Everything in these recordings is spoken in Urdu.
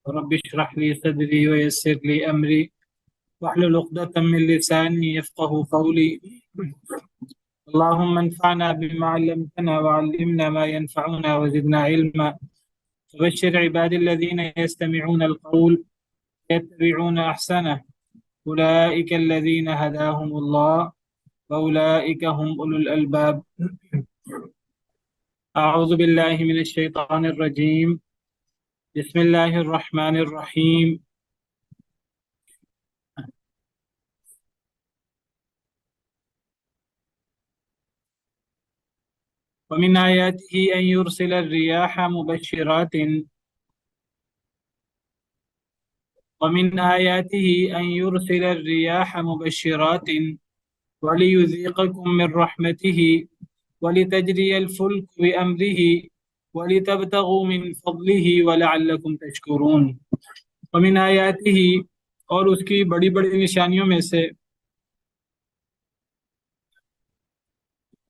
رب اشرح لي صدري ويسر لي أمري واحلل عقدة من لساني يفقه قولي. اللهم انفعنا بما علمتنا وعلمنا ما ينفعنا وزدنا علما. فبشر عبادي الذين يستمعون القول يتبعون أحسنه أولئك الذين هداهم الله وأولئك هم أولو الألباب. أعوذ بالله من الشيطان الرجيم. بسم الله الرحمن الرحيم. ومن آياته أن يرسل الرياح مبشرات ومن آياته أن يرسل الرياح مبشرات وليذيقكم من رحمته ولتجري الفلك بأمره ولتبتغوا من فضله ولعلكم تشكرون. ومن آیاته، اور اس کی بڑی بڑی نشانیوں میں سے،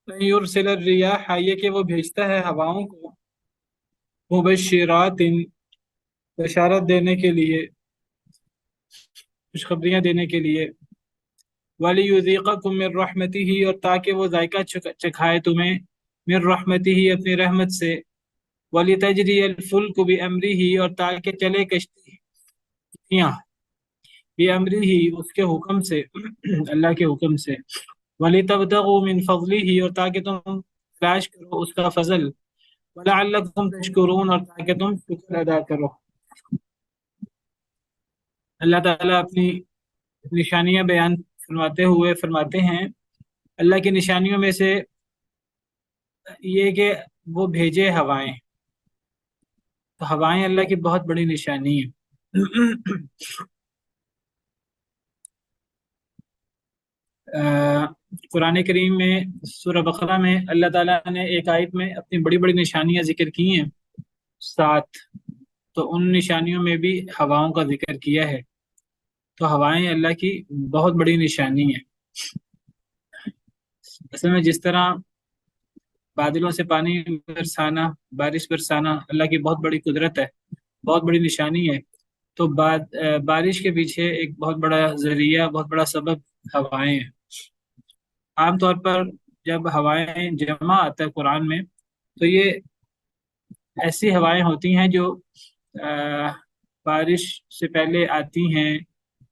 یرسل الریاح، یہ کہ وہ بھیجتا ہے ہواؤں کو، مبشرات، بشارت دینے کے لیے، خوشخبریاں دینے کے لیے، وَلِيُذِيقَكُم مِّن رَحْمَتِهِ، اور تاکہ وہ ذائقہ چکھائے تمہیں، من رحمتہ، اپنی رحمت سے، وَلِتَجْرِيَ الْفُلْكُ بِأَمْرِهِ، اور تاکہ چلے کشتیاں، بِأَمْرِهِ، اس کے حکم سے، اللہ کے حکم سے، وَلِتَبْتَغُوا مِن فَضْلِهِ، اور تاکہ تم تلاش کرو اس کا فضل، وَلَعَلَّكُمْ تَشْكُرُونَ، اور تاکہ تم شکر ادا کرو۔ اللہ تعالیٰ اپنی نشانیاں بیان فرماتے ہوئے فرماتے ہیں، اللہ کی نشانیوں میں سے یہ کہ وہ بھیجے ہوائیں، تو ہوائیں اللہ کی بہت بڑی نشانی ہے۔ قرآن کریم میں سورہ بقرہ میں اللہ تعالیٰ نے ایک آیت میں اپنی بڑی بڑی نشانیاں ذکر کی ہیں، 7، تو ان نشانیوں میں بھی ہواؤں کا ذکر کیا ہے۔ تو ہوائیں اللہ کی بہت بڑی نشانی ہے۔ اصل میں جس طرح بادلوں سے پانی برسانا، بارش برسانا اللہ کی بہت بڑی قدرت ہے، بہت بڑی نشانی ہے، تو بارش کے پیچھے ایک بہت بڑا ذریعہ، بہت بڑا سبب ہوائیں ہیں۔ عام طور پر جب ہوائیں جمع آتا ہے قرآن میں، تو یہ ایسی ہوائیں ہوتی ہیں جو بارش سے پہلے آتی ہیں،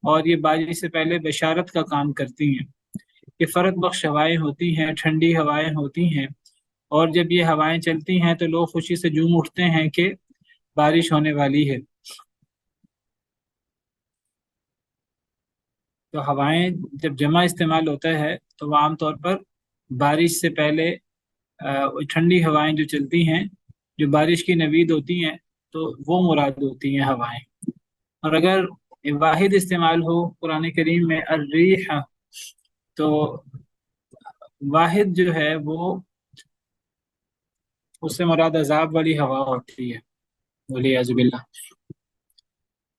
اور یہ بارش سے پہلے بشارت کا کام کرتی ہیں۔ یہ فرق بخش ہوائیں ہوتی ہیں، ٹھنڈی ہوائیں ہوتی ہیں، اور جب یہ ہوائیں چلتی ہیں تو لوگ خوشی سے جھوم اٹھتے ہیں کہ بارش ہونے والی ہے۔ تو ہوائیں جب جمع استعمال ہوتا ہے تو وہ عام طور پر بارش سے پہلے ٹھنڈی ہوائیں جو چلتی ہیں، جو بارش کی نوید ہوتی ہیں، تو وہ مراد ہوتی ہیں ہوائیں۔ اور اگر واحد استعمال ہو قرآن کریم میں الریح، تو واحد جو ہے وہ اس سے مراد عذاب والی ہوا ہوتی ہے، ولیعذ باللہ۔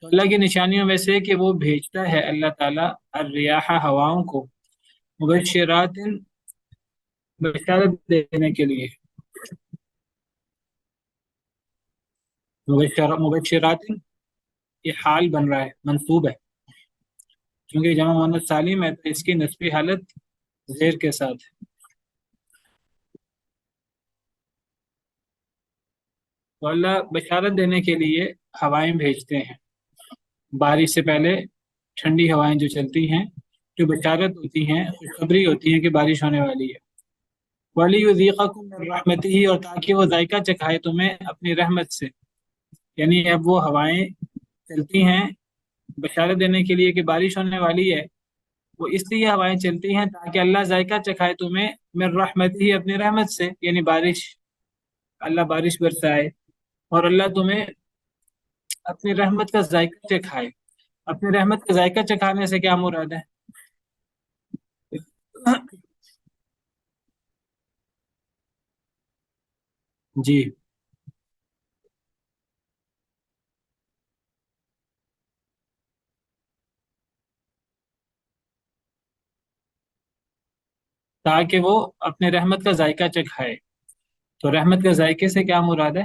تو اللہ کی نشانیوں میں سے کہ وہ بھیجتا ہے اللہ تعالیٰ الریاح، ہواؤں کو، مبشرات، بشارت دینے کے لیے، مبشرات، یہ حال بن رہا ہے، منصوب ہے، کیونکہ جمع مؤنث سالم ہے تو اس کی نسبی حالت زیر کے ساتھ ہے۔ تو اللہ بشارت دینے کے لیے ہوائیں بھیجتے ہیں، بارش سے پہلے ٹھنڈی ہوائیں جو چلتی ہیں، جو بشارت ہوتی ہیں، خوشخبری ہوتی ہیں کہ بارش ہونے والی ہے۔ وَلِيُذِيقَكُم مِّن رَحْمَتِهِ، اور تاکہ وہ ذائقہ چکھائے تمہیں اپنی رحمت سے، یعنی اب وہ ہوائیں چلتی ہیں بشارت دینے کے لیے کہ بارش ہونے والی ہے، وہ اس لیے ہوائیں چلتی ہیں تاکہ اللہ ذائقہ چکھائے تمہیں من رحمتہ، اپنی رحمت سے، یعنی بارش، اللہ بارش برسائے، اور اللہ تمہیں اپنی رحمت کا ذائقہ چکھائے۔ اپنی رحمت کا ذائقہ چکھانے سے کیا مراد ہے؟ جی، تاکہ وہ اپنے رحمت کا ذائقہ چکھائے۔ تو رحمت کے ذائقے سے کیا مراد ہے؟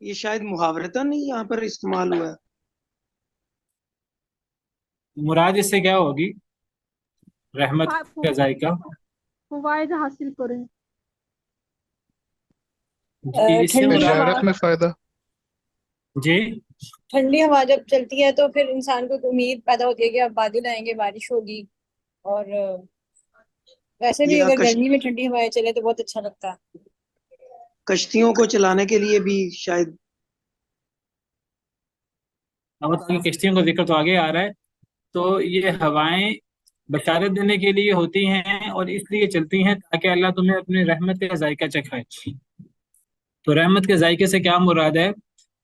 یہ شاید محاورتاً نہیں یہاں پر استعمال ہوا ہے. مراد اس سے کیا ہوگی؟ رحمت کا ذائقہ. فوائد حاصل کریں. جی اس سے ٹھنڈی مراد. ہوا، بشارت میں فائدہ. جی ٹھنڈی ہوا جب چلتی ہے تو پھر انسان کو امید پیدا ہوتی ہے کہ اب بادل آئیں گے، بارش ہوگی. اور ویسے بھی یا اگر گرمی میں ٹھنڈی ہوائیں چلے تو بہت اچھا لگتا ہے. کشتیوں کو چلانے کے لیے بھی شاید. کشتیوں کا ذکر تو آگے آ رہا ہے. تو یہ ہوائیں بشارت دینے کے لیے ہوتی ہیں اور اس لیے چلتی ہیں تاکہ اللہ تمہیں اپنی رحمت کا ذائقہ چکھائے. تو رحمت کے ذائقے سے کیا مراد ہے؟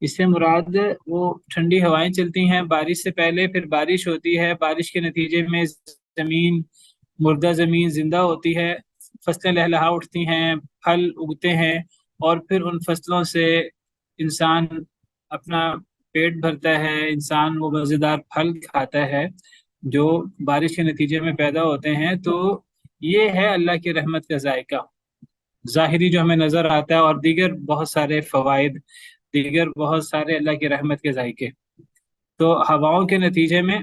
اس سے مراد وہ ٹھنڈی ہوائیں چلتی ہیں بارش سے پہلے، پھر بارش ہوتی ہے، بارش کے نتیجے میں زمین، مردہ زمین زندہ ہوتی ہے، فصلیں لہلہا اٹھتی ہیں، پھل اگتے ہیں، اور پھر ان فصلوں سے انسان اپنا پیٹ بھرتا ہے، انسان وہ مزیدار پھل کھاتا ہے جو بارش کے نتیجے میں پیدا ہوتے ہیں. تو یہ ہے اللہ کی رحمت کا ذائقہ ظاہری جو ہمیں نظر آتا ہے، اور دیگر بہت سارے فوائد، دیگر بہت سارے اللہ کی رحمت کے ذائقے. تو ہواؤں کے نتیجے میں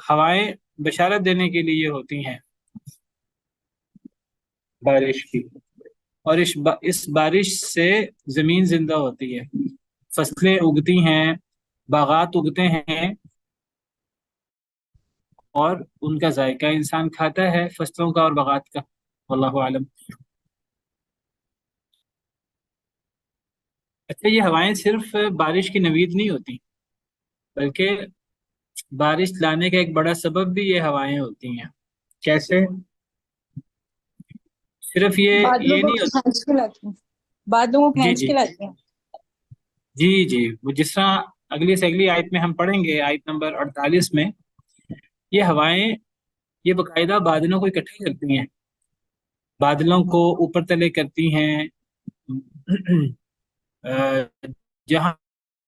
ہوائیں بشارت دینے کے لیے ہوتی ہیں بارش کی، اور اس بارش سے زمین زندہ ہوتی ہے، فصلیں اگتی ہیں، باغات اگتے ہیں، اور ان کا ذائقہ انسان کھاتا ہے، فصلوں کا اور باغات کا. واللہ عالم. اچھا، یہ ہوائیں صرف بارش کی نوید نہیں ہوتی، بلکہ بارش لانے کا ایک بڑا سبب بھی یہ ہوائیں ہوتی ہیں. کیسے؟ صرف بادلوں یہ کو نہیں ہوتا. کھینچ کے لاتی ہیں، بادلوں کو جی کھینچ جی کے لاتی ہیں. جی جی، وہ جس طرح اگلی سے اگلی آیت میں ہم پڑھیں گے، آیت نمبر 48 میں، یہ ہوائیں یہ باقاعدہ بادلوں کو اکٹھے کرتی ہیں، بادلوں کو اوپر تلے کرتی ہیں. جہاں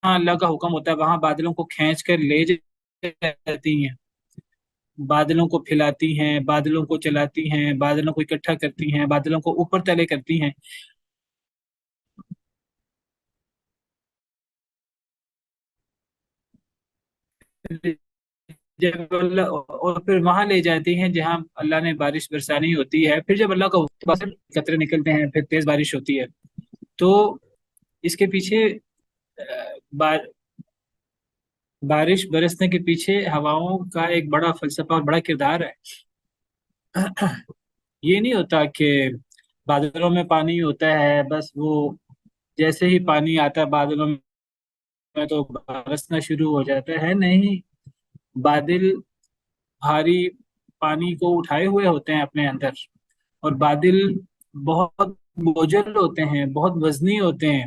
اللہ کا حکم ہوتا ہے وہاں بادلوں کو کھینچ کر لے جاتی ہیں، بادلوں کو پھیلاتی ہیں، بادلوں کو چلاتی ہیں، بادلوں کو اکٹھا کرتی ہیں، بادلوں کو اوپر تلے کرتی ہیں. جب اللہ اور پھر وہاں لے جاتی ہیں جہاں اللہ نے بارش برسانی ہوتی ہے. پھر جب اللہ کا حکم قطرے نکلتے ہیں، پھر تیز بارش ہوتی ہے. تو اس کے پیچھے بارش برسنے کے پیچھے ہواؤں کا ایک بڑا فلسفہ اور بڑا کردار ہے. یہ نہیں ہوتا کہ بادلوں میں پانی ہوتا ہے، بس وہ جیسے ہی پانی آتا ہے بادلوں میں تو برسنا شروع ہو جاتا ہے. نہیں، بادل بھاری پانی کو اٹھائے ہوئے ہوتے ہیں اپنے اندر، اور بادل بہت بوجھل ہوتے ہیں، بہت وزنی ہوتے ہیں،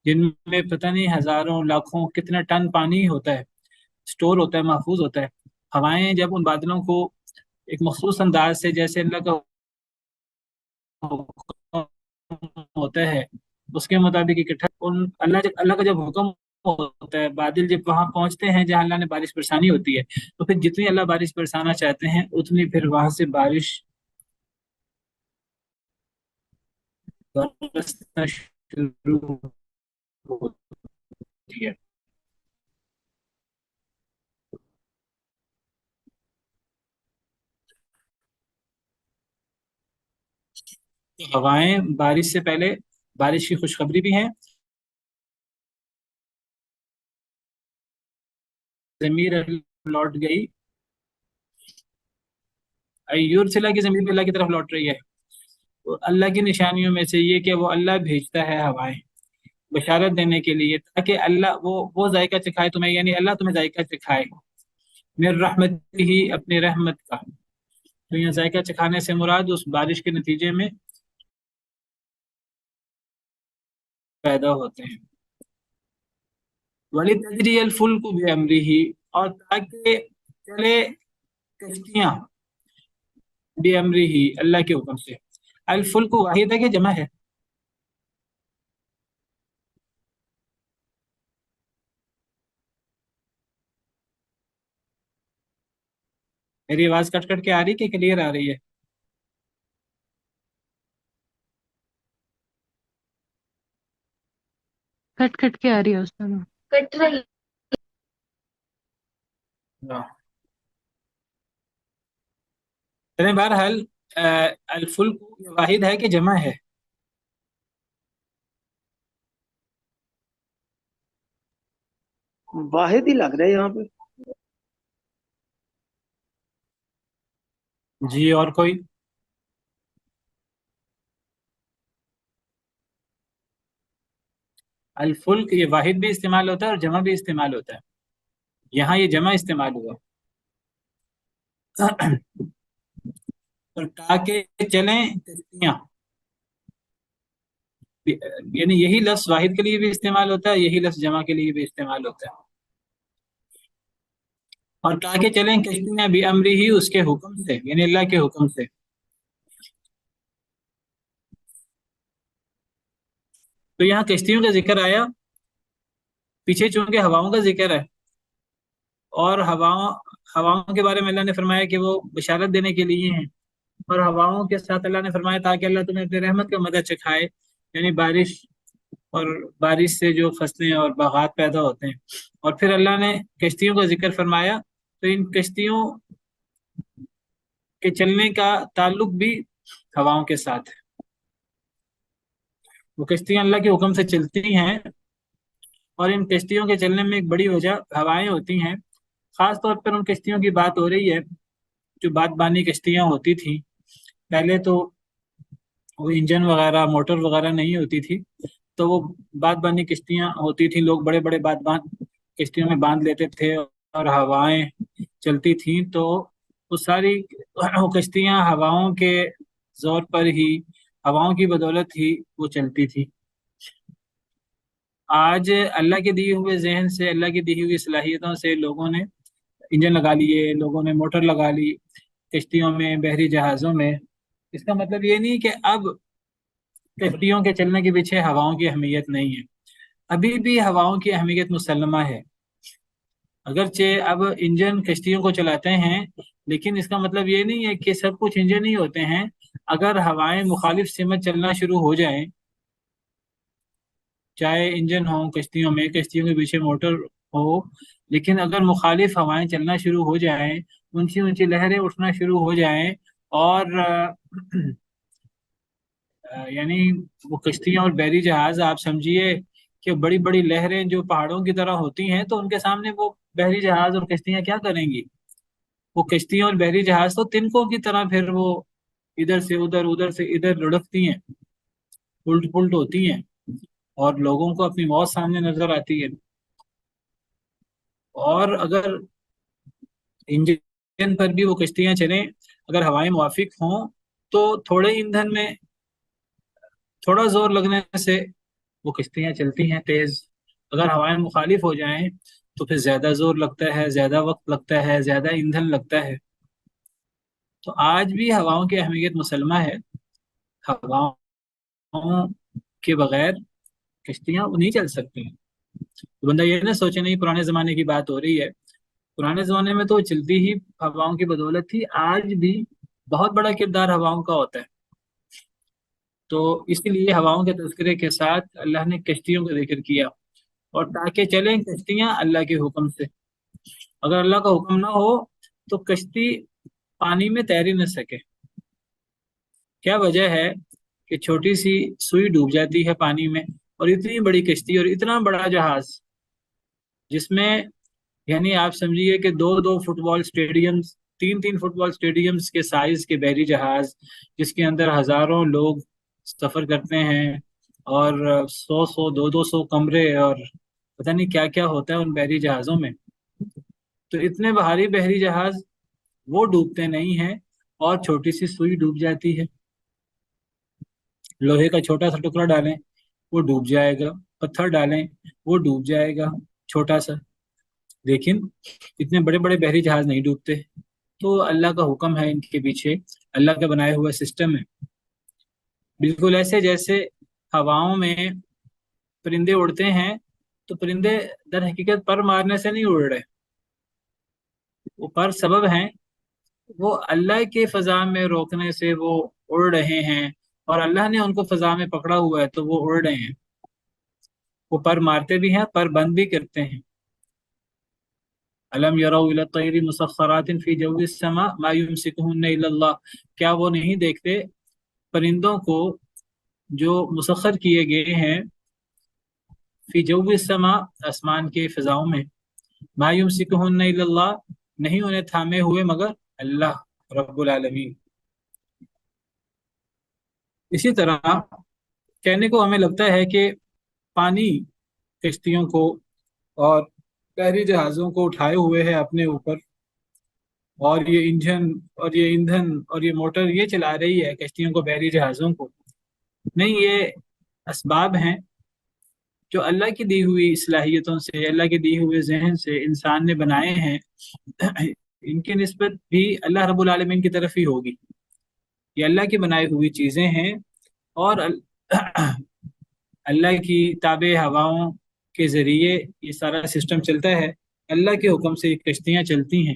جن میں پتہ نہیں ہزاروں لاکھوں کتنا ٹن پانی ہوتا ہے، سٹور ہوتا ہے، محفوظ ہوتا ہے. ہوائیں جب ان بادلوں کو ایک مخصوص انداز سے، جیسے اللہ کا حکم ہوتا ہے اس کے مطابق اکٹھا اللہ کا جب حکم ہوتا ہے، بادل جب وہاں پہنچتے ہیں جہاں اللہ نے بارش برسانی ہوتی ہے، تو پھر جتنی اللہ بارش برسانا چاہتے ہیں اتنی پھر وہاں سے بارش برسنا شروع ہوتی ہے. ہوائیں بارش سے پہلے بارش کی خوشخبری بھی ہیں. زمین لوٹ گئی، یورسلا کی زمین پہ اللہ کی طرف لوٹ رہی ہے. تو اللہ کی نشانیوں میں سے یہ کہ وہ اللہ بھیجتا ہے ہوائیں بشارت دینے کے لیے، تاکہ اللہ وہ ذائقہ چکھائے تمہیں، یعنی اللہ تمہیں ذائقہ چکھائے میری رحمت ہی، اپنی رحمت کا. تو یہ ذائقہ چکھانے سے مراد اس بارش کے نتیجے میں پیدا ہوتے ہیں. وَلِتَجْرِيَ الْفُلْكُ بِأَمْرِهِ، اور تاکہ چلے کشتیاں بِأَمْرِهِ، اللہ کے حکم سے. الفلک واحد ہے کہ جمع ہے؟ میری آواز کٹ کٹ کے آ رہی کہ کلیئر آ رہی ہے؟ کٹ کٹ کے آ رہی ہے استاد. کٹ رہی. چلیں بہرحال الفلک واحد ہے کہ جمع ہے؟ واحد ہی لگ رہا ہے یہاں پہ. جی اور کوئی؟ الفلک یہ واحد بھی استعمال ہوتا ہے اور جمع بھی استعمال ہوتا ہے. یہاں یہ جمع استعمال ہوا. اور تاکہ چلیں کشتیاں، یعنی یہی لفظ واحد کے لیے بھی استعمال ہوتا ہے، یہی لفظ جمع کے لیے بھی استعمال ہوتا ہے. اور تاکہ چلیں کشتیاں بھی امری ہی، اس کے حکم سے، یعنی اللہ کے حکم سے. تو یہاں کشتیوں کا ذکر آیا، پیچھے چونکہ ہواؤں کا ذکر ہے، اور ہواؤں کے بارے میں اللہ نے فرمایا کہ وہ بشارت دینے کے لیے ہیں، اور ہواؤں کے ساتھ اللہ نے فرمایا تاکہ اللہ تمہیں اپنی رحمت کا مزہ چکھائے، یعنی بارش، اور بارش سے جو فصلیں اور باغات پیدا ہوتے ہیں. اور پھر اللہ نے کشتیوں کا ذکر فرمایا، تو ان کشتیوں کے چلنے کا تعلق بھی ہواؤں کے ساتھ ہے. وہ کشتیاں اللہ کے حکم سے چلتی ہیں، اور ان کشتیوں کے چلنے میں ایک بڑی وجہ ہوائیں ہوتی ہیں. خاص طور پر ان کشتیوں کی بات ہو رہی ہے جو باد بانی کشتیاں ہوتی تھیں. پہلے تو وہ انجن وغیرہ، موٹر وغیرہ نہیں ہوتی تھی، تو وہ باد بانی کشتیاں ہوتی تھیں. لوگ بڑے بڑے کشتیوں میں باندھ لیتے تھے اور ہوائیں چلتی تھیں، تو وہ ساری کشتیاں ہواؤں کے زور پر ہی، ہواؤں کی بدولت ہی وہ چلتی تھی. آج اللہ کے دیے ہوئے ذہن سے، اللہ کی دی ہوئی صلاحیتوں سے لوگوں نے انجن لگا لیے، لوگوں نے موٹر لگا لی کشتیوں میں، بحری جہازوں میں. اس کا مطلب یہ نہیں کہ اب کشتیوں کے چلنے کے پیچھے ہواؤں کی اہمیت نہیں ہے. ابھی بھی ہواؤں کی اہمیت مسلمہ ہے. اگرچہ اب انجن کشتیوں کو چلاتے ہیں، لیکن اس کا مطلب یہ نہیں ہے کہ سب کچھ انجن ہی ہوتے ہیں. اگر ہوائیں مخالف سمت چلنا شروع ہو جائیں، چاہے انجن ہوں کشتیوں میں، کشتیوں کے پیچھے موٹر ہو، لیکن اگر مخالف ہوائیں چلنا شروع ہو جائیں، اونچی اونچی لہریں اٹھنا شروع ہو جائیں، اور یعنی وہ کشتیاں اور بحری جہاز آپ سمجھیے کہ بڑی بڑی لہریں جو پہاڑوں کی طرح ہوتی ہیں، تو ان کے سامنے وہ بحری جہاز اور کشتیاں کیا کریں گی؟ وہ کشتیاں اور بحری جہاز تو تنکوں کی طرح پھر وہ ادھر سے ادھر، ادھر سے ادھر لڑکتی ہیں، الٹ پلٹ ہوتی ہیں، اور لوگوں کو اپنی موت سامنے نظر آتی ہے. اور اگر انجن پر بھی وہ کشتیاں چلیں، اگر ہوائیں موافق ہوں، تو تھوڑے ایندھن میں تھوڑا زور لگنے سے وہ کشتیاں چلتی ہیں تیز. اگر ہوائیں مخالف ہو جائیں تو پھر زیادہ زور لگتا ہے، زیادہ وقت لگتا ہے، زیادہ ایندھن لگتا ہے. تو آج بھی ہواؤں کی اہمیت مسلمہ ہے. ہواؤں کے بغیر کشتیاں نہیں چل سکتی ہیں. تو بندہ یہ نہ سوچے نہیں پرانے زمانے کی بات ہو رہی ہے، پرانے زمانے میں تو چلتی ہی ہواؤں کی بدولت تھی. آج بھی بہت بڑا کردار ہواؤں کا ہوتا ہے. تو اس لیے ہواؤں کے تذکرے کے ساتھ اللہ نے کشتیوں کا ذکر کیا، اور تاکہ چلیں کشتیاں اللہ کے حکم سے. اگر اللہ کا حکم نہ ہو تو کشتی پانی میں تیر ہی نہ سکے. کیا وجہ ہے کہ چھوٹی سی سوئی ڈوب جاتی ہے پانی میں، اور اتنی بڑی کشتی اور اتنا بڑا جہاز، جس میں یعنی آپ سمجھیے کہ دو دو فٹ بال اسٹیڈیمز، تین تین فٹ بال اسٹیڈیمز کے سائز کے بحری جہاز، جس کے اندر ہزاروں لوگ سفر کرتے ہیں، اور 100 200 کمرے، اور پتہ نہیں کیا کیا ہوتا ہے ان بحری جہازوں میں. تو اتنے بھاری بحری جہاز وہ ڈوبتے نہیں ہیں، اور چھوٹی سی سوئی ڈوب جاتی ہے. لوہے کا چھوٹا سا ٹکڑا ڈالیں وہ ڈوب جائے گا، پتھر ڈالیں وہ ڈوب جائے گا چھوٹا سا، لیکن اتنے بڑے بڑے بحری جہاز نہیں ڈوبتے. تو اللہ کا حکم ہے ان کے پیچھے، اللہ کا بنایا ہوا سسٹم ہے. بالکل ایسے جیسے ہواؤں میں پرندے اڑتے ہیں، تو پرندے در حقیقت پر مارنے سے نہیں اڑ رہے، وہ پر سبب ہیں وہ اللہ کے فضا میں روکنے سے وہ اڑ رہے ہیں، اور اللہ نے ان کو فضا میں پکڑا ہوا ہے تو وہ اڑ رہے ہیں۔ وہ پر مارتے بھی ہیں، پر بند بھی کرتے ہیں۔ الم یروا الی الطیر مسخرات فی جو السماء ما یمسکہن الا اللہ، کیا وہ نہیں دیکھتے پرندوں کو جو مسخر کیے گئے ہیں فی جو السماء، آسمان کے فضاؤں میں، ما یمسکہن الا اللہ، نہیں انہیں تھامے ہوئے مگر اللہ رب العالمین۔ اسی طرح کہنے کو ہمیں لگتا ہے کہ پانی کشتیوں کو اور بحری جہازوں کو اٹھائے ہوئے ہے اپنے اوپر، اور یہ انجن اور یہ ایندھن اور یہ موٹر یہ چلا رہی ہے کشتیوں کو، بحری جہازوں کو۔ نہیں، یہ اسباب ہیں جو اللہ کی دی ہوئی صلاحیتوں سے، اللہ کے دی ہوئے ذہن سے انسان نے بنائے ہیں۔ ان کی نسبت بھی اللہ رب العالمین کی طرف ہی ہوگی۔ یہ اللہ کی بنائی ہوئی چیزیں ہیں، اور اللہ کی تابع ہواؤں کے ذریعے یہ سارا سسٹم چلتا ہے۔ اللہ کے حکم سے یہ کشتیاں چلتی ہیں۔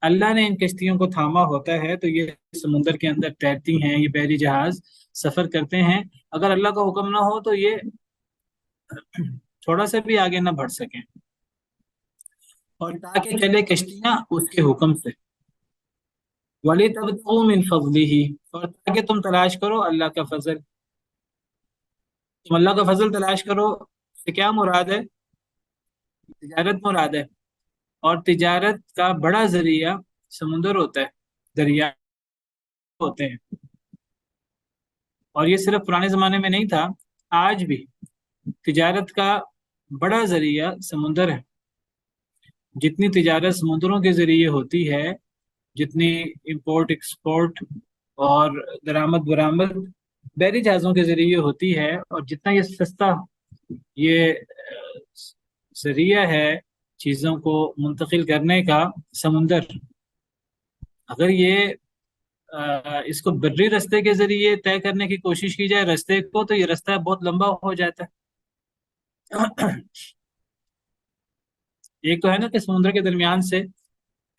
اللہ نے ان کشتیوں کو تھاما ہوتا ہے تو یہ سمندر کے اندر تیرتی ہیں، یہ بحری جہاز سفر کرتے ہیں۔ اگر اللہ کا حکم نہ ہو تو یہ تھوڑا سا بھی آگے نہ بڑھ سکیں، اور تاکہ چلے کشتیاں اس کے حکم سے۔ وَلِتَبْتَغُوا مِنْ فَضْلِهِ، اور تاکہ تم تلاش کرو اللہ کا فضل۔ تم اللہ کا فضل تلاش کرو سے کیا مراد ہے؟ تجارت مراد ہے، اور تجارت کا بڑا ذریعہ سمندر ہوتا ہے، دریا ہوتے ہیں۔ اور یہ صرف پرانے زمانے میں نہیں تھا، آج بھی تجارت کا بڑا ذریعہ سمندر ہے۔ جتنی تجارت سمندروں کے ذریعے ہوتی ہے، جتنی امپورٹ ایکسپورٹ اور درآمد برآمد بحری جہازوں کے ذریعے ہوتی ہے، اور جتنا یہ سستا یہ ذریعہ ہے چیزوں کو منتقل کرنے کا، سمندر، اگر یہ اس کو بری رستے کے ذریعے طے کرنے کی کوشش کی جائے رستے کو، تو یہ رستہ بہت لمبا ہو جاتا ہے۔ ایک تو ہے نا کہ سمندر کے درمیان سے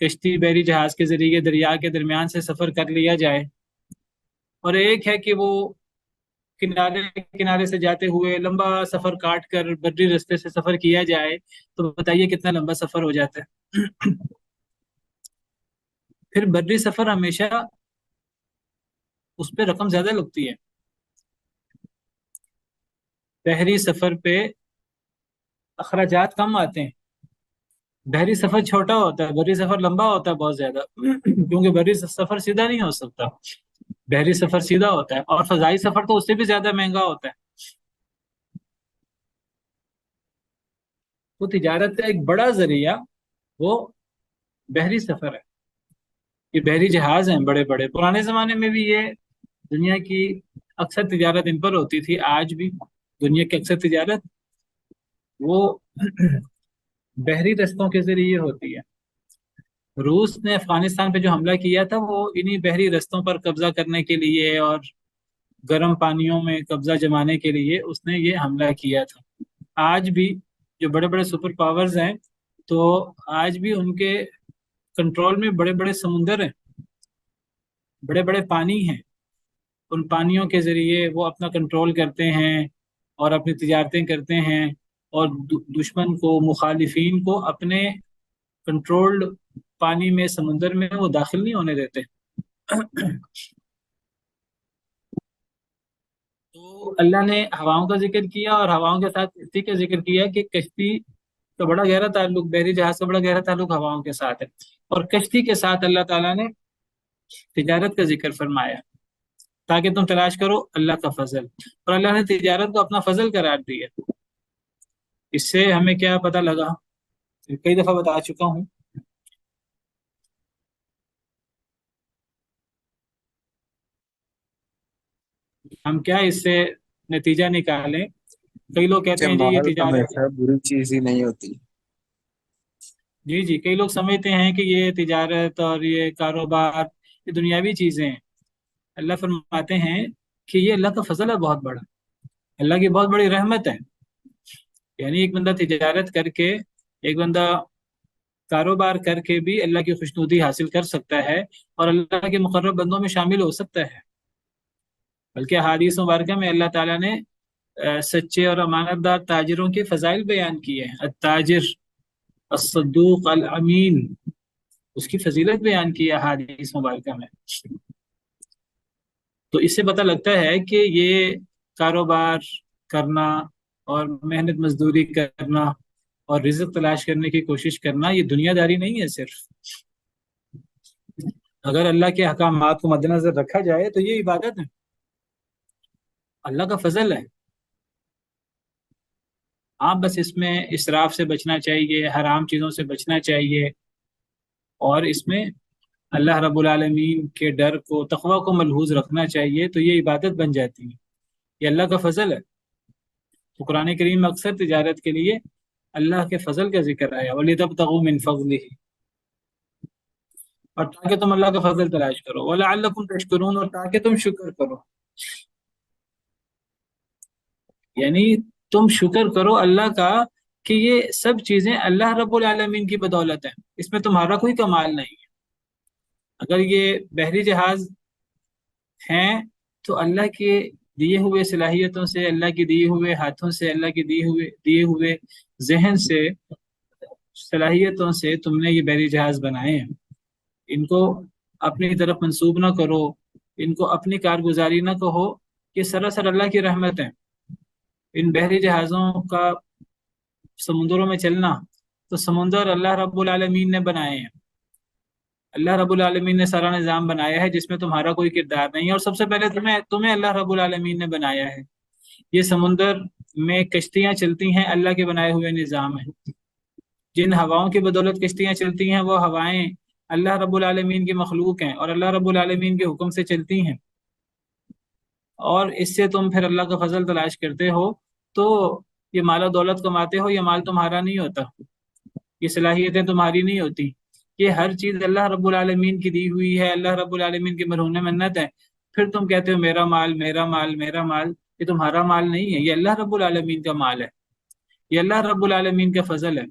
کشتی بحری جہاز کے ذریعے دریا کے درمیان سے سفر کر لیا جائے، اور ایک ہے کہ وہ کنارے کنارے سے جاتے ہوئے لمبا سفر کاٹ کر بری رستے سے سفر کیا جائے، تو بتائیے کتنا لمبا سفر ہو جاتا ہے۔ پھر بری سفر ہمیشہ اس پہ رقم زیادہ لگتی ہے، بحری سفر پہ اخراجات کم آتے ہیں۔ بحری سفر چھوٹا ہوتا ہے، بری سفر لمبا ہوتا ہے بہت زیادہ، کیونکہ بری سفر سیدھا نہیں ہو سکتا، بحری سفر سیدھا ہوتا ہے، اور فضائی سفر تو اس سے بھی زیادہ مہنگا ہوتا ہے۔ تو تجارت کا ایک بڑا ذریعہ وہ بحری سفر ہے، یہ بحری جہاز ہیں بڑے بڑے۔ پرانے زمانے میں بھی یہ دنیا کی اکثر تجارت ان پر ہوتی تھی، آج بھی دنیا کی اکثر تجارت وہ بحری رستوں کے ذریعے ہوتی ہے۔ روس نے افغانستان پہ جو حملہ کیا تھا وہ انہی بحری رستوں پر قبضہ کرنے کے لیے اور گرم پانیوں میں قبضہ جمانے کے لیے اس نے یہ حملہ کیا تھا۔ آج بھی جو بڑے بڑے سپر پاورز ہیں، تو آج بھی ان کے کنٹرول میں بڑے بڑے سمندر ہیں، بڑے بڑے پانی ہیں۔ ان پانیوں کے ذریعے وہ اپنا کنٹرول کرتے ہیں اور اپنی تجارتیں کرتے ہیں، اور دشمن کو، مخالفین کو اپنے کنٹرولڈ پانی میں، سمندر میں وہ داخل نہیں ہونے دیتے۔ تو اللہ نے ہواؤں کا ذکر کیا، اور ہواؤں کے ساتھ کشتی کا ذکر کیا کہ کشتی کا بڑا گہرا تعلق، بحری جہاز کا بڑا گہرا تعلق ہواؤں کے ساتھ ہے، اور کشتی کے ساتھ اللہ تعالیٰ نے تجارت کا ذکر فرمایا تاکہ تم تلاش کرو اللہ کا فضل، اور اللہ نے تجارت کو اپنا فضل قرار دیا۔ اس سے ہمیں کیا پتہ لگا؟ کئی دفعہ بتا چکا ہوں، ہم کیا اس سے نتیجہ نکالیں؟ کئی لوگ کہتے ہیں جی یہ مال تجارت، ہمیشہ بری چیز ہی نہیں ہوتی۔ جی کئی لوگ سمجھتے ہیں کہ یہ تجارت اور یہ کاروبار یہ دنیاوی چیزیں ہیں۔ اللہ فرماتے ہیں کہ یہ اللہ کا فضل ہے بہت بڑا، اللہ کی بہت بڑی رحمت ہے۔ یعنی ایک بندہ تجارت کر کے، ایک بندہ کاروبار کر کے بھی اللہ کی خوشنودی حاصل کر سکتا ہے اور اللہ کے مقرب بندوں میں شامل ہو سکتا ہے۔ بلکہ احادیث مبارکہ میں اللہ تعالیٰ نے سچے اور امانت دار تاجروں کے فضائل بیان کیے ہیں۔ التاجر الصدوق الامین، اس کی فضیلت بیان کی ہے احادیث مبارکہ میں۔ تو اس سے پتہ لگتا ہے کہ یہ کاروبار کرنا اور محنت مزدوری کرنا اور رزق تلاش کرنے کی کوشش کرنا یہ دنیا داری نہیں ہے صرف۔ اگر اللہ کے احکامات کو مد نظر رکھا جائے تو یہ عبادت ہے، اللہ کا فضل ہے۔ آپ بس اس میں اسراف سے بچنا چاہیے، حرام چیزوں سے بچنا چاہیے، اور اس میں اللہ رب العالمین کے ڈر کو، تقوی کو ملحوظ رکھنا چاہیے، تو یہ عبادت بن جاتی ہے، یہ اللہ کا فضل ہے۔ تو قرآن کریم میں اکثر تجارت کے لیے اللہ کے فضل کا ذکر آیا، وَلِتَبْتَغُوا مِن فَضْلِهِ، اور تاکہ تم اللہ کا فضل تلاش کرو، وَلَعَلَّكُمْ تَشْكُرُونَ، اور تاکہ تم شکر کرو، یعنی تم شکر کرو اللہ کا کہ یہ سب چیزیں اللہ رب العالمین کی بدولت ہیں، اس میں تمہارا کوئی کمال نہیں ہے۔ اگر یہ بحری جہاز ہیں تو اللہ کے دیے ہوئے صلاحیتوں سے، اللہ کے دیے ہوئے ہاتھوں سے، اللہ کے دیے ہوئے ذہن سے، صلاحیتوں سے تم نے یہ بحری جہاز بنائے ہیں۔ ان کو اپنی طرف منسوب نہ کرو، ان کو اپنی کارگزاری نہ کہو، یہ سراسر اللہ کی رحمت ہے۔ ان بحری جہازوں کا سمندروں میں چلنا، تو سمندر اللہ رب العالمین نے بنائے ہیں، اللہ رب العالمین نے سارا نظام بنایا ہے جس میں تمہارا کوئی کردار نہیں ہے، اور سب سے پہلے تمہیں اللہ رب العالمین نے بنایا ہے۔ یہ سمندر میں کشتیاں چلتی ہیں، اللہ کے بنائے ہوئے نظام ہے۔ جن ہواؤں کی بدولت کشتیاں چلتی ہیں وہ ہوائیں اللہ رب العالمین کی مخلوق ہیں اور اللہ رب العالمین کے حکم سے چلتی ہیں، اور اس سے تم پھر اللہ کا فضل تلاش کرتے ہو، تو یہ مال و دولت کماتے ہو، یہ مال تمہارا نہیں ہوتا، یہ صلاحیتیں تمہاری نہیں ہوتی، یہ ہر چیز اللہ رب العالمین کی دی ہوئی ہے، اللہ رب العالمین کی مرہون منت ہے۔ پھر تم کہتے ہو میرا مال میرا مال میرا مال، یہ تمہارا مال نہیں ہے، یہ اللہ رب العالمین کا مال ہے، یہ اللہ رب العالمین کا فضل ہے۔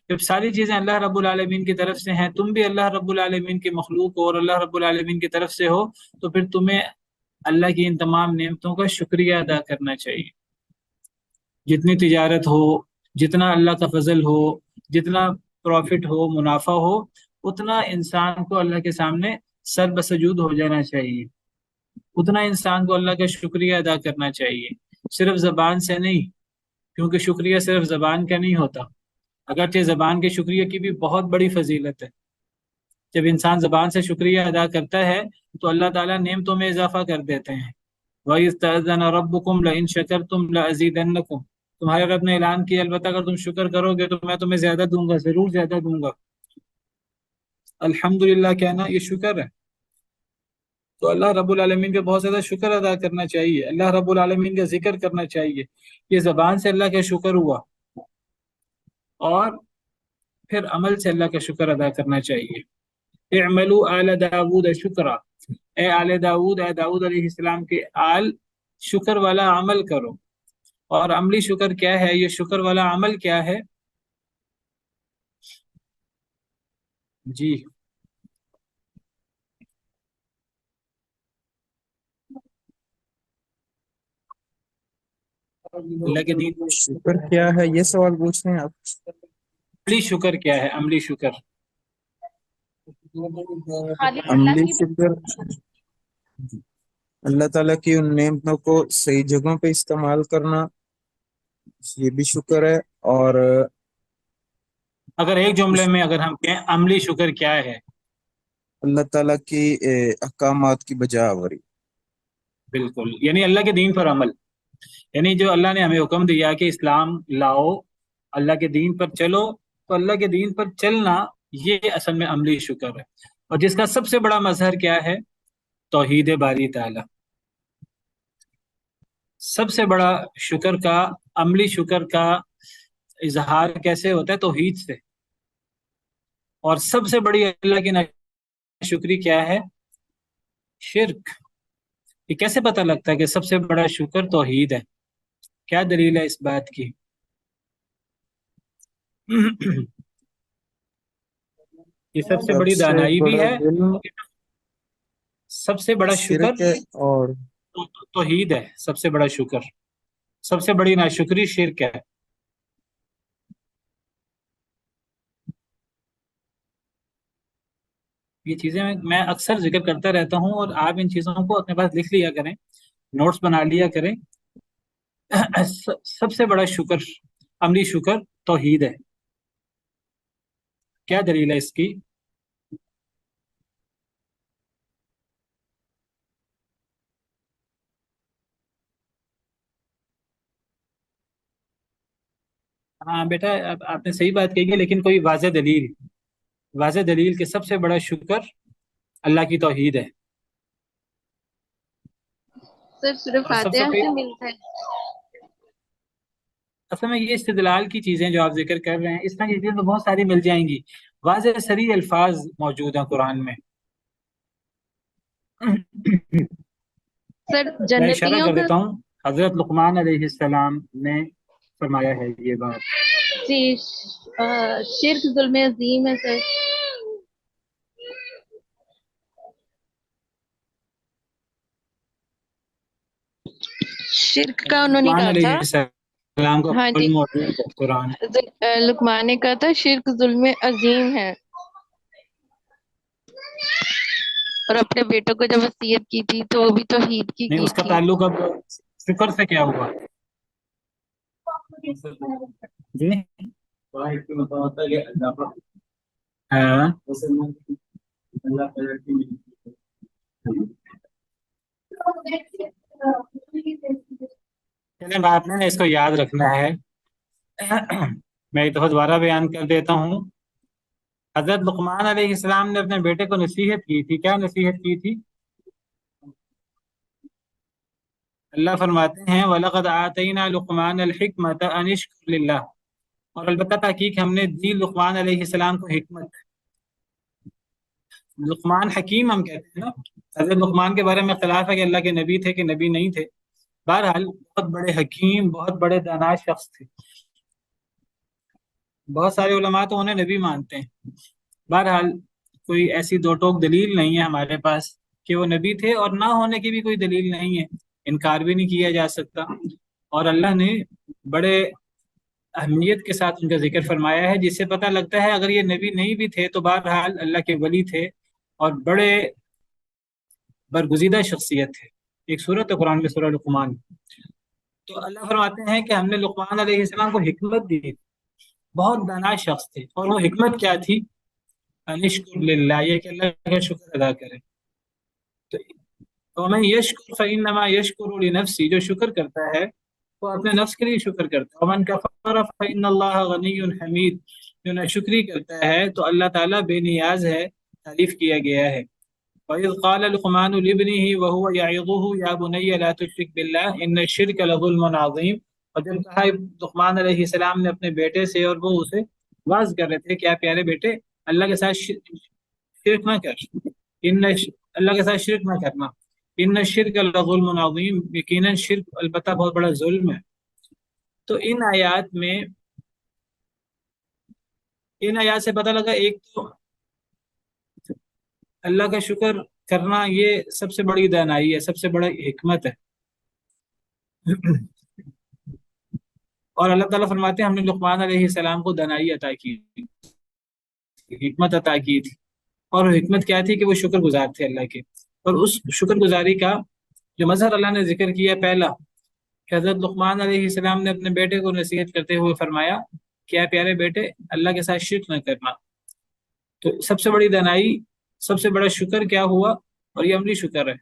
جب ساری چیزیں اللہ رب العالمین کی طرف سے ہیں، تم بھی اللہ رب العالمین کی مخلوق ہو اور اللہ رب العالمین کی طرف سے ہو، تو پھر تمہیں اللہ کی ان تمام نعمتوں کا شکریہ ادا کرنا چاہیے۔ جتنی تجارت ہو، جتنا اللہ کا فضل ہو، جتنا پروفٹ ہو، منافع ہو، اتنا انسان کو اللہ کے سامنے سر بسجود ہو جانا چاہیے، اتنا انسان کو اللہ کا شکریہ ادا کرنا چاہیے، صرف زبان سے نہیں، کیونکہ شکریہ صرف زبان کا نہیں ہوتا، اگرچہ زبان کے شکریہ کی بھی بہت بڑی فضیلت ہے۔ جب انسان زبان سے شکریہ ادا کرتا ہے تو اللہ تعالیٰ نعمتوں میں اضافہ کر دیتے ہیں۔ وَإِذْ تَأَذَّنَ رَبُّكُمْ لَئِن شَكَرْتُمْ لَأَزِيدَنَّكُمْ، تمہارے رب نے اعلان کیا البتہ اگر تم شکر کرو گے تو میں تمہیں زیادہ دوں گا، ضرور زیادہ دوں گا۔ الحمدللہ کہنا یہ شکر ہے، تو اللہ رب العالمین کا بہت زیادہ شکر ادا کرنا چاہیے، اللہ رب العالمین کا ذکر کرنا چاہیے، یہ زبان سے اللہ کا شکر ہوا، اور پھر عمل سے اللہ کا شکر ادا کرنا چاہیے۔ اعملوا آل داود شکرا، اے آل داود، اے داود علیہ السلام کے آل، شکر والا عمل کرو۔ اور عملی شکر کیا ہے؟ یہ شکر والا عمل کیا ہے؟ جی اللہ کے دین، شکر کیا ہے، یہ سوال پوچھ رہے ہیں آپ؟ عملی شکر کیا ہے؟ عملی شکر، عملی شکر اللہ تعالیٰ کی ان نعمتوں کو صحیح جگہوں پہ استعمال کرنا، یہ بھی شکر ہے۔ اور اگر ایک جملے میں اگر ہم کہیں عملی شکر کیا ہے؟ اللہ تعالیٰ کی احکامات کی بجا آوری۔ بالکل، یعنی اللہ کے دین پر عمل، یعنی جو اللہ نے ہمیں حکم دیا کہ اسلام لاؤ، اللہ کے دین پر چلو، تو اللہ کے دین پر چلنا یہ اصل میں عملی شکر ہے، اور جس کا سب سے بڑا مظہر کیا ہے؟ توحید باری تعالی۔ سب سے بڑا شکر کا، عملی شکر کا اظہار کیسے ہوتا ہے؟ توحید سے۔ اور سب سے بڑی اللہ کی ناشکری کیا ہے؟ شرک۔ یہ کیسے پتہ لگتا ہے کہ سب سے بڑا شکر توحید ہے؟ کیا دلیل ہے اس بات کی؟ یہ سب سے بڑی سب سے دانائی بھی بڑا ہے، علم سب سے بڑا شکر شرک ہے، اور توحید ہے، سب سے بڑا شکر، سب سے بڑی ناشکری شرک ہے۔ یہ چیزیں میں اکثر ذکر کرتا رہتا ہوں، اور آپ ان چیزوں کو اپنے پاس لکھ لیا کریں، نوٹس بنا لیا کریں۔ سب سے بڑا شکر، عملی شکر توحید ہے۔ کیا دلیل ہے اس کی؟ ہاں بیٹا، آپ نے صحیح بات کہی ہے، لیکن کوئی واضح دلیل کہ سب سے بڑا شکر اللہ کی توحید ہے۔ سر سورہ اور سب سے فاتحہ بڑی، سے ملتا ہے۔ اصل میں یہ استدلال کی چیزیں جو آپ ذکر کر رہے ہیں، اس طرح کی چیزیں تو بہت ساری مل جائیں گی، واضح صریح الفاظ موجود ہیں قرآن میں۔ سر میں اشارہ جنتیوں کر کا دیتا ہوں، حضرت لقمان علیہ السلام نے فرمایا ہے یہ بات۔ جی شرک ظلم عظیم ہے سر۔ شرک کا انہوں نے لقمان کہا علیہ تھا، السلام کا ہاں قول جی، موجود ہے قرآن۔ لقمان نے کہا تھا شرک ظلم عظیم ہے، اور اپنے بیٹوں کو جب وصیت کی تھی تو وہ بھی توحید کی نہیں، اس کا تھی۔ تعلق اب شکر سے کیا ہوا؟ جی ہاں، چلیں آپ نے اس کو یاد رکھنا ہے۔ میں ایک دفعہ دوبارہ بیان کر دیتا ہوں۔ حضرت لقمان علیہ السلام نے اپنے بیٹے کو نصیحت کی تھی، کیا نصیحت کی تھی؟ اللہ فرماتے ہیں وَلَقَدْ آتَيْنَا لُقْمَانَ الْحِكْمَةَ أَنِ اشْكُرْ لِلَّهِ، اور البتہ تحقیق ہم نے دی لقمان علیہ السلام کو حکمت۔ لقمان حکیم ہم کہتے ہیں نا، حضرت لقمان کے بارے میں اختلاف ہے کہ اللہ کے نبی تھے کہ نبی نہیں تھے، بہرحال بہت بڑے حکیم، بہت بڑے دانا شخص تھے۔ بہت سارے علماء تو انہیں نبی مانتے ہیں، بہرحال کوئی ایسی دو ٹوک دلیل نہیں ہے ہمارے پاس کہ وہ نبی تھے، اور نہ ہونے کی بھی کوئی دلیل نہیں ہے، انکار بھی نہیں کیا جا سکتا۔ اور اللہ نے بڑے اہمیت کے ساتھ ان کا ذکر فرمایا ہے، جس سے پتہ لگتا ہے اگر یہ نبی نہیں بھی تھے تو بہرحال اللہ کے ولی تھے اور بڑے برگزیدہ شخصیت تھے۔ ایک سورت ہے قرآن میں، سورہ لقمان۔ تو اللہ فرماتے ہیں کہ ہم نے لقمان علیہ السلام کو حکمت دی، بہت دانا شخص تھے، اور وہ حکمت کیا تھی؟ انشکر للہ، یہ کہ اللہ کا شکر ادا کرے۔ تو ومن یشکر فانما یشکر لنفسہ، جو شکر کرتا ہے وہ اپنے نفس کے لیے شکر کرتا ہے۔ ومن کفر فان اللہ غنی حمید، جو ناشکری کرتا ہے تو اللہ تعالیٰ بے نیاز ہے، تعریف کیا گیا ہے۔ وَإِذْ قَالَ لُقْمَانُ لِابْنِهِ وَهُوَ يَعِظُهُ يَا بُنَيَّ لَا تُشْرِكْ بِاللَّهِ إِنَّ الشِّرْكَ لَظُلْمٌ عَظِيمٌ، اور جب کہا لقمان علیہ السلام نے اپنے بیٹے سے، اور وہ اسے واعظ کر رہے تھے، کیا پیارے بیٹے اللہ کے ساتھ شرک نہ کر، اللہ کے ساتھ شرک نہ کرنا، ان الشرک لظلم عظیم، یقیناً شرک البتہ بہت بڑا ظلم ہے۔ تو ان آیات سے پتہ لگا، ایک تو اللہ کا شکر کرنا یہ سب سے بڑی دانائی ہے، سب سے بڑا حکمت ہے۔ اور اللہ تعالیٰ فرماتے ہیں ہم نے لقمان علیہ السلام کو دانائی عطا کی، حکمت عطا کی تھی، اور حکمت کیا تھی کہ وہ شکر گزار تھے اللہ کے۔ اور اس شکر گزاری کا جو مظہر اللہ نے ذکر کیا پہلا، کہ حضرت لقمان علیہ السلام نے اپنے بیٹے کو نصیحت کرتے ہوئے فرمایا کہ اے پیارے بیٹے اللہ کے ساتھ شرک نہ کرنا۔ تو سب سے بڑی دانائی، سب سے بڑا شکر کیا ہوا؟ اور یہ عملی شکر ہے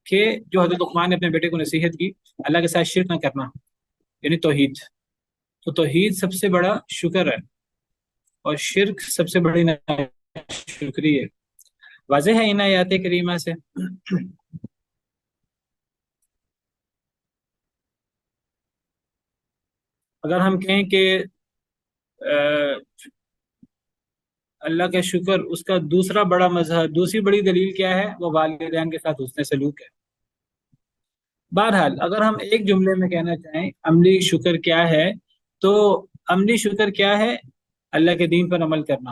کہ جو حضرت لقمان نے اپنے بیٹے کو نصیحت کی اللہ کے ساتھ شرک نہ کرنا، یعنی توحید۔ تو توحید سب سے بڑا شکر ہے، اور شرک سب سے بڑی شکری ہے۔ واضح ہے ان آیات کریمہ سے۔ اگر ہم کہیں کہ اللہ کا شکر اس کا دوسرا بڑا مظہر، دوسری بڑی دلیل کیا ہے؟ وہ والدین کے ساتھ حسن سلوک ہے۔ بہرحال اگر ہم ایک جملے میں کہنا چاہیں عملی شکر کیا ہے، تو عملی شکر کیا ہے؟ اللہ کے دین پر عمل کرنا،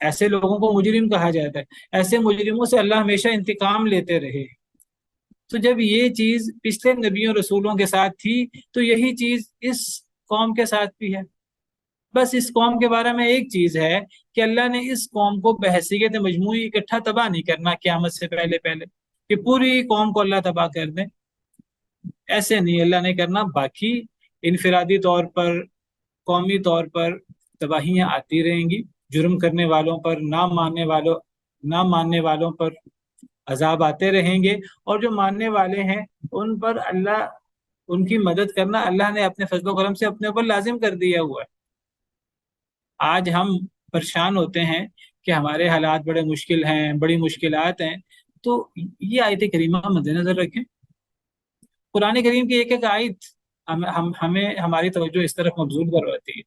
ایسے لوگوں کو مجرم کہا جاتا ہے، ایسے مجرموں سے اللہ ہمیشہ انتقام لیتے رہے۔ تو جب یہ چیز پچھلے نبیوں رسولوں کے ساتھ تھی تو یہی چیز اس قوم کے ساتھ بھی ہے۔ بس اس قوم کے بارے میں ایک چیز ہے کہ اللہ نے اس قوم کو بحیثیت مجموعی اکٹھا تباہ نہیں کرنا قیامت سے پہلے کہ پوری قوم کو اللہ تباہ کر دیں، ایسے نہیں اللہ نے کرنا۔ باقی انفرادی طور پر، قومی طور پر تباہیاں آتی رہیں گی، جرم کرنے والوں پر، نہ ماننے والوں پر عذاب آتے رہیں گے، اور جو ماننے والے ہیں ان پر اللہ، ان کی مدد کرنا اللہ نے اپنے فضل و کرم سے اپنے اوپر لازم کر دیا ہوا ہے۔ آج ہم پریشان ہوتے ہیں کہ ہمارے حالات بڑے مشکل ہیں، بڑی مشکلات ہیں، تو یہ آیت کریمہ مد نظر رکھیں۔ قرآن کریم کی ایک ایک آیت ہمیں ہماری توجہ اس طرف مبذول کرواتی ہے۔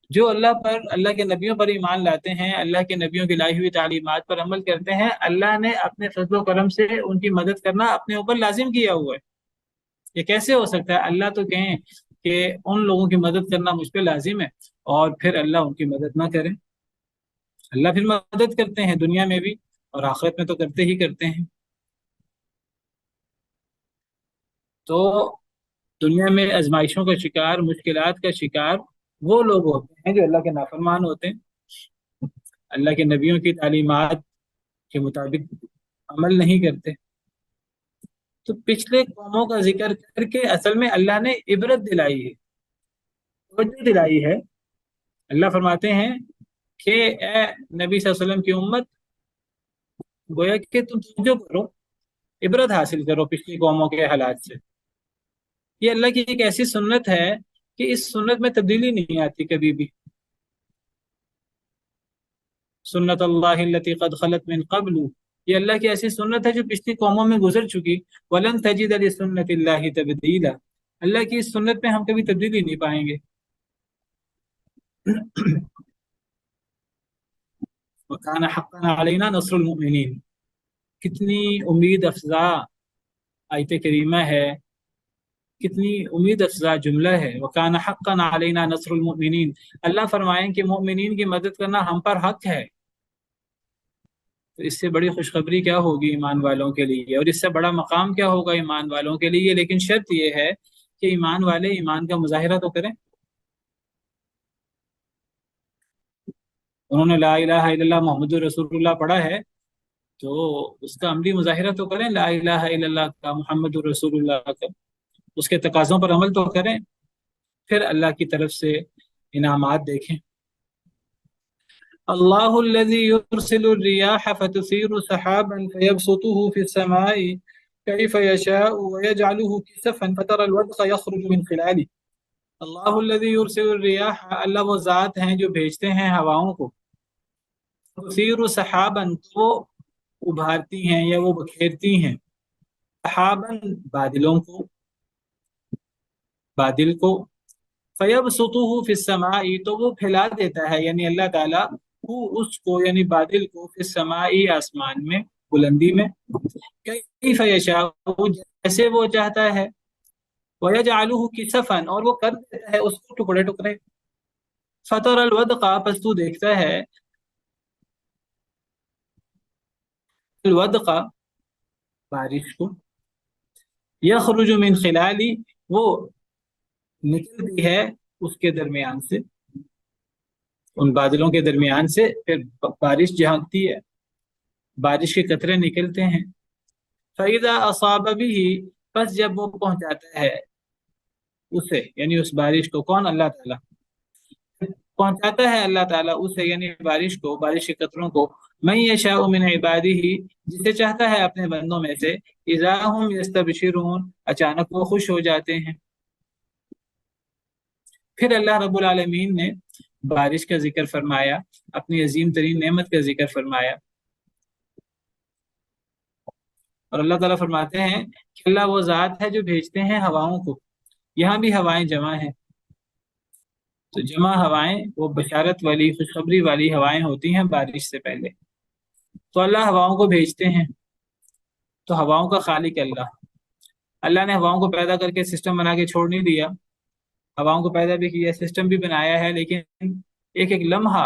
جو اللہ پر، اللہ کے نبیوں پر ایمان لاتے ہیں، اللہ کے نبیوں کی لائی ہوئی تعلیمات پر عمل کرتے ہیں، اللہ نے اپنے فضل و کرم سے ان کی مدد کرنا اپنے اوپر لازم کیا ہوا ہے۔ یہ کیسے ہو سکتا ہے؟ اللہ تو کہیں کہ ان لوگوں کی مدد کرنا مجھ پہ لازم ہے، اور پھر اللہ ان کی مدد نہ کرے۔ اللہ پھر مدد کرتے ہیں دنیا میں بھی، اور آخرت میں تو کرتے ہی کرتے ہیں۔ تو دنیا میں آزمائشوں کا شکار، مشکلات کا شکار وہ لوگ ہوتے ہیں جو اللہ کے نافرمان ہوتے ہیں، اللہ کے نبیوں کی تعلیمات کے مطابق عمل نہیں کرتے۔ تو پچھلے قوموں کا ذکر کر کے اصل میں اللہ نے عبرت دلائی ہے، توجہ دلائی ہے۔ اللہ فرماتے ہیں کہ اے نبی صلی اللہ علیہ وسلم کی امت، گویا کہ تم توجہ کرو، عبرت حاصل کرو پچھلی قوموں کے حالات سے۔ یہ اللہ کی ایک ایسی سنت ہے کہ اس سنت میں تبدیلی نہیں آتی کبھی بھی۔ سنت اللہ التی قد خلت من قبل، یہ اللہ کی ایسی سنت ہے جو پچھلی قوموں میں گزر چکی۔ وَلَن تَجِدَ لِسُنَّتِ اللَّهِ تَبْدِيلًا، اللہ کی اس سنت میں ہم کبھی تبدیلی نہیں پائیں گے۔ وَكَانَ حَقًّا عَلَيْنَا نَصْرُ الْمُؤْمِنِينَ، کتنی امید افزا آیت کریمہ ہے، کتنی امید افزا جملہ ہے۔ وَكَانَ حَقًّا عَلَيْنَا نَصْرُ الْمُؤْمِنِينَ، اللہ فرمائیں کہ مومنین کی مدد کرنا ہم پر حق ہے۔ تو اس سے بڑی خوشخبری کیا ہوگی ایمان والوں کے لیے، اور اس سے بڑا مقام کیا ہوگا ایمان والوں کے لیے۔ لیکن شرط یہ ہے کہ ایمان والے ایمان کا مظاہرہ تو کریں، انہوں نے لا الہ الا اللہ محمد رسول اللہ پڑھا ہے تو اس کا عملی مظاہرہ تو کریں، لا الہ الا اللہ کا، محمد رسول اللہ کا، اس کے تقاضوں پر عمل تو کریں، پھر اللہ کی طرف سے انعامات دیکھیں۔ اللہ الذی یرسل الریاح فتثیر سحابا فیبسطه فی السماء کیف یشاء ویجعله کسفا فترى الودق یخرج من خلاله۔ اللہ الذی یرسل الریاح، اللہ وہ ذات ہیں جو بھیجتے ہیں ہواؤں کو، تثیر سحابا، وہ ابھارتی ہیں یا وہ بکھیرتی ہیں، سحابا بادلوں کو، بادل کو، فیبسطه فی السماء، تو وہ پھیلا دیتا ہے یعنی اللہ تعالیٰ اس کو یعنی بادل کو، فی السماء آسمان میں، بلندی میں، کیف یشاء جیسے وہ چاہتا ہے، ویجعلہ کسفا اور وہ کر دیتا ہے اس کو ٹکڑے ٹکڑے، فتر الودق پس تو دیکھتا ہے، الودق بارش کو، یخرج من خلالی وہ نکلتی ہے اس کے درمیان سے، ان بادلوں کے درمیان سے پھر بارش جھانکتی ہے، بارش کے قطرے نکلتے ہیں۔ فَإِذَا أَصَابَ بِهِ، پس جب وہ پہنچاتا ہے اسے یعنی اس بارش کو، کون؟ اللہ تعالیٰ پہنچاتا ہے، اللہ تعالیٰ اسے یعنی بارش کو، بارش کے قطروں کو، مَن يَشَاءُ مِنْ عِبَادِهِ، جسے چاہتا ہے اپنے بندوں میں سے، إِذَا هُمْ يَسْتَبْشِرُونَ، اچانک وہ خوش ہو جاتے ہیں۔ پھر اللہ رب العالمین نے بارش کا ذکر فرمایا، اپنی عظیم ترین نعمت کا ذکر فرمایا، اور اللہ تعالیٰ فرماتے ہیں کہ اللہ وہ ذات ہے جو بھیجتے ہیں ہواؤں کو۔ یہاں بھی ہوائیں جمع ہیں، تو جمع ہوائیں وہ بشارت والی، خوشخبری والی ہوائیں ہوتی ہیں بارش سے پہلے۔ تو اللہ ہواؤں کو بھیجتے ہیں، تو ہواؤں کا خالق اللہ نے ہواؤں کو پیدا کر کے سسٹم بنا کے چھوڑ نہیں دیا، ہواؤں کو پیدا بھی کیا، سسٹم بھی بنایا ہے، لیکن ایک ایک لمحہ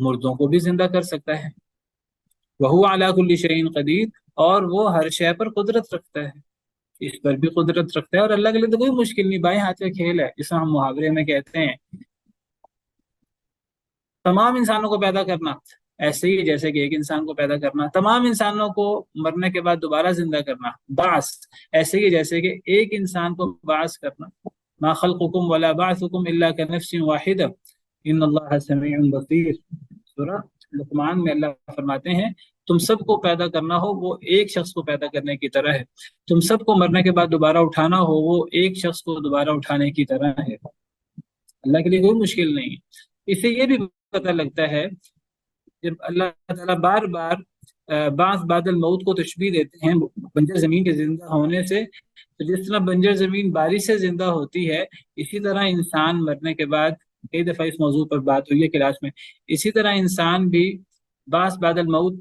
مردوں کو بھی زندہ کر سکتا ہے. وہو علی کل شیء قدیر، اور وہ ہر شے پر قدرت رکھتا ہے، اس پر بھی قدرت رکھتا ہے. اور اللہ کے لیے تو کوئی مشکل نہیں، بائیں ہاتھ کا کھیل ہے، جسے ہم محاورے میں کہتے ہیں. تمام انسانوں کو پیدا کرنا ایسے ہی جیسے کہ ایک انسان کو پیدا کرنا، تمام انسانوں کو مرنے کے بعد دوبارہ زندہ کرنا، بعث ایسے ہی جیسے کہ ایک انسان کو بعث کرنا. ما خلقکم ولا بعثکم الا کنفس واحدہ ان اللہ سمیع بصیر. سورہ لقمان میں اللہ فرماتے ہیں تم سب کو پیدا کرنا ہو وہ ایک شخص کو پیدا کرنے کی طرح ہے، تم سب کو مرنے کے بعد دوبارہ اٹھانا ہو وہ ایک شخص کو دوبارہ اٹھانے کی طرح ہے. اللہ کے لیے کوئی مشکل نہیں. اس سے یہ بھی پتہ لگتا ہے جب اللہ تعالیٰ بار بار بعض بعد الموت کو تشبیہ دیتے ہیں بنجر زمین کے زندہ ہونے سے، تو جس طرح بنجر زمین بارش سے زندہ ہوتی ہے، اسی طرح انسان مرنے کے بعد، کئی دفعہ اس موضوع پر بات ہوئی ہے کلاس میں، اسی طرح انسان بھی بعض بعد الموت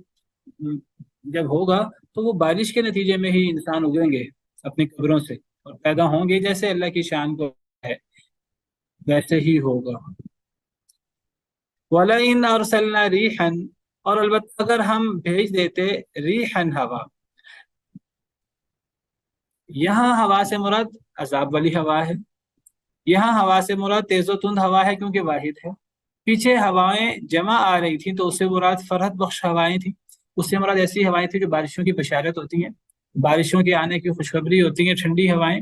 جب ہوگا تو وہ بارش کے نتیجے میں ہی انسان اگیں گے اپنی قبروں سے اور پیدا ہوں گے. جیسے اللہ کی شان کو ہے ویسے ہی ہوگا. وَلَئِنْ أَرْسَلْنَا رِيحًا، اور البتہ اگر ہم بھیج دیتے ریحًا ہوا، یہاں ہوا سے مراد عذاب والی ہوا ہے، یہاں ہوا سے مراد تیز و تند ہوا ہے کیونکہ واحد ہے. پیچھے ہوائیں جمع آ رہی تھیں تو اس سے مراد فرحت بخش ہوائیں تھیں، اس سے مراد ایسی ہوائیں تھیں جو بارشوں کی بشارت ہوتی ہیں، بارشوں کے آنے کی خوشخبری ہوتی ہیں، ٹھنڈی ہوائیں.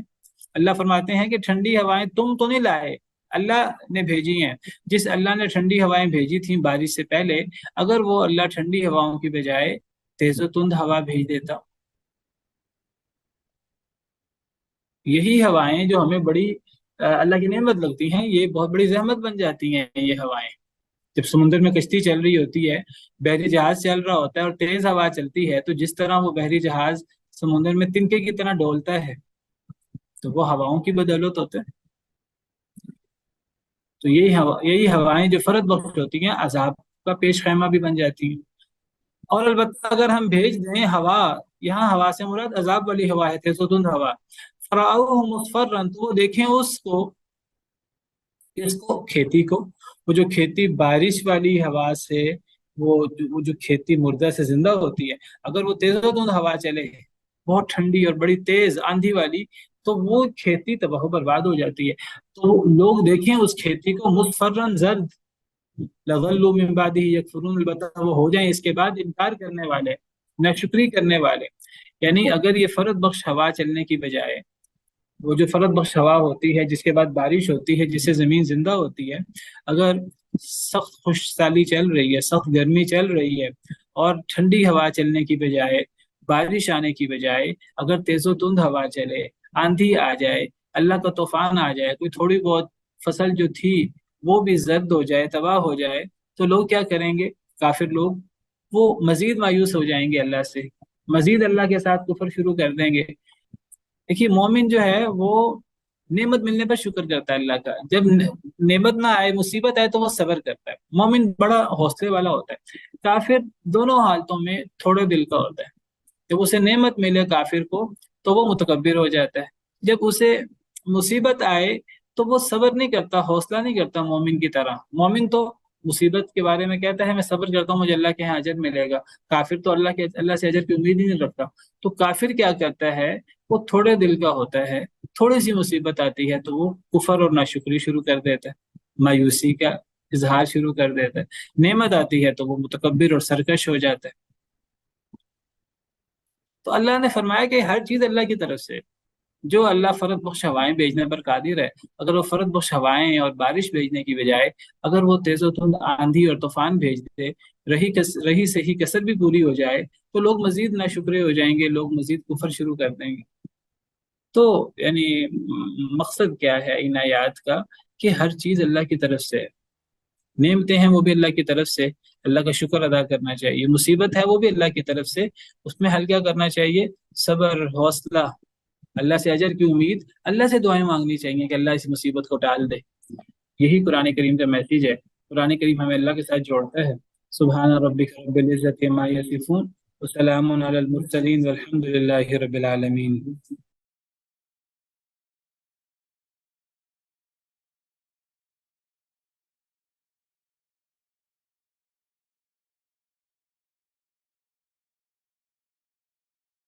اللہ فرماتے ہیں کہ ٹھنڈی ہوائیں تم تو نہیں لائے، اللہ نے بھیجی ہیں. جس اللہ نے ٹھنڈی ہوائیں بھیجی تھیں بارش سے پہلے، اگر وہ اللہ ٹھنڈی ہواؤں کی بجائے تیز و تند ہوا بھیج دیتا، یہی ہوائیں جو ہمیں بڑی اللہ کی نعمت لگتی ہیں، یہ بہت بڑی زحمت بن جاتی ہیں. یہ ہوائیں جب سمندر میں کشتی چل رہی ہوتی ہے، بحری جہاز چل رہا ہوتا ہے اور تیز ہوا چلتی ہے، تو جس طرح وہ بحری جہاز سمندر میں تنکے کی طرح ڈولتا ہے تو وہ ہواؤں کی بدولت ہوتے ہیں. تو یہی ہوائیں جو فرد بخش ہوتی ہیں عذاب کا پیش خیمہ بھی بن جاتی ہیں. اور البتہ اگر ہم بھیج دیں ہوا، یہاں ہوا سے مراد عذاب والی ہوا ہے، تیز و تند ہوا، فَرَأَوْهُ مُصْفَرًّا، تو وہ دیکھیں اس کو کھیتی کو، وہ جو کھیتی بارش والی ہوا سے، وہ جو کھیتی مردہ سے زندہ ہوتی ہے، اگر وہ تیز و تند ہوا چلے بہت ٹھنڈی اور بڑی تیز آندھی والی، تو وہ کھیتی تباہ و برباد ہو جاتی ہے. تو لوگ دیکھیں اس کھیتی کو مصفرن زرد، لظلوا من بعدہ یکفرون، البتہ وہ ہو جائیں اس کے بعد انکار کرنے والے، ناشکری کرنے والے. یعنی اگر یہ فرد بخش ہوا چلنے کی بجائے، وہ جو فرد بخش ہوا ہوتی ہے جس کے بعد بارش ہوتی ہے، جس سے زمین زندہ ہوتی ہے، اگر سخت خشک سالی چل رہی ہے، سخت گرمی چل رہی ہے، اور ٹھنڈی ہوا چلنے کی بجائے، بارش آنے کی بجائے اگر تیز و تند ہوا چلے، آندھی آ جائے، اللہ کا طوفان آ جائے، کوئی تھوڑی بہت فصل جو تھی وہ بھی زرد ہو جائے، تباہ ہو جائے، تو لوگ کیا کریں گے؟ کافر لوگ وہ مزید مایوس ہو جائیں گے اللہ سے، مزید اللہ کے ساتھ کفر شروع کر دیں گے. دیکھیے مومن جو ہے وہ نعمت ملنے پر شکر کرتا ہے اللہ کا، جب نعمت نہ آئے، مصیبت آئے تو وہ صبر کرتا ہے. مومن بڑا حوصلے والا ہوتا ہے. کافر دونوں حالتوں میں تھوڑے دل کا ہوتا ہے. جب اسے نعمت ملے کافر کو تو وہ متکبر ہو جاتا ہے، جب اسے مصیبت آئے تو وہ صبر نہیں کرتا، حوصلہ نہیں کرتا مومن کی طرح. مومن تو مصیبت کے بارے میں کہتا ہے میں صبر کرتا ہوں، مجھے اللہ کے ہاں اجر ملے گا. کافر تو اللہ سے اجر کی امید ہی نہیں رکھتا. تو کافر کیا کرتا ہے؟ وہ تھوڑے دل کا ہوتا ہے، تھوڑی سی مصیبت آتی ہے تو وہ کفر اور ناشکری شروع کر دیتا ہے، مایوسی کا اظہار شروع کر دیتا ہے. نعمت آتی ہے تو وہ متکبر اور سرکش ہو جاتا ہے. تو اللہ نے فرمایا کہ ہر چیز اللہ کی طرف سے، جو اللہ فرد بخش ہوائیں بھیجنے پر قادر ہے، اگر وہ فرد بخش ہوائیں اور بارش بھیجنے کی بجائے اگر وہ تیز و تند آندھی اور طوفان بھیج دے، رہی سے ہی کسر بھی پوری ہو جائے، تو لوگ مزید ناشکرے ہو جائیں گے، لوگ مزید کفر شروع کر دیں گے. تو یعنی مقصد کیا ہے ان آیات کا؟ کہ ہر چیز اللہ کی طرف سے، نعمتیں ہیں وہ بھی اللہ کی طرف سے، اللہ کا شکر ادا کرنا چاہیے. مصیبت ہے وہ بھی اللہ کی طرف سے، اس میں حل کیا کرنا چاہیے؟ صبر، حوصلہ، اللہ سے اجر کی امید، اللہ سے دعائیں مانگنی چاہیے کہ اللہ اس مصیبت کو ٹال دے. یہی قرآن کریم کا میسیج ہے. قرآن کریم ہمیں اللہ کے ساتھ جوڑتا ہے. سبحان ربک رب العزت عما یصفون وسلام علی المرسلین والحمد للہ رب العالمین.